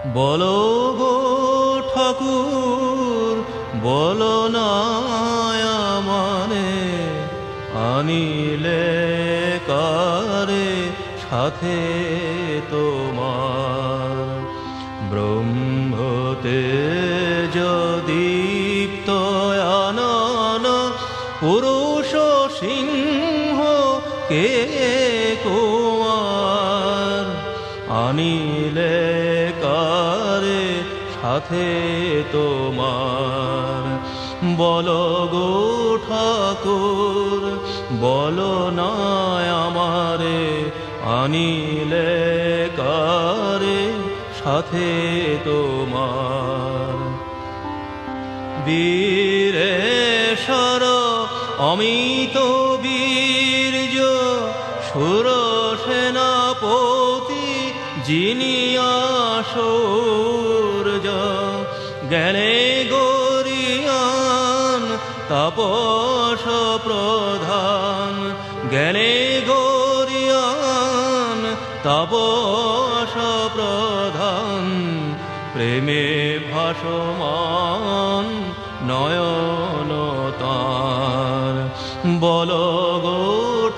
বলো গো ঠাকুর, বলো না আমারে, আনিলে কারে সাথে তোমার? ব্রহ্মতেজ দীপ্ত আনন পুরুষ সিংহ কে কুমার? আনিলে কারে সাথে তোমার? বলো গো ঠাকুর, বলো না আমারে, আনিলে কারে সাথে তোমার? বীরেশ্বর অমিত বীর্য সুর সেনাপতি যিনি আসূর্য, জ্ঞানে গরিয়ান তাপস প্রধান, জ্ঞানে গরিয়ান তাপস প্রধান, প্রেমে ভাসমান নয়ন তার। বলো গো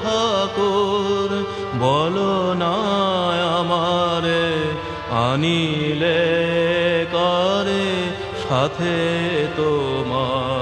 ঠাকুর, বলো না আমারে, আনিলে কারে সাথে তোমার?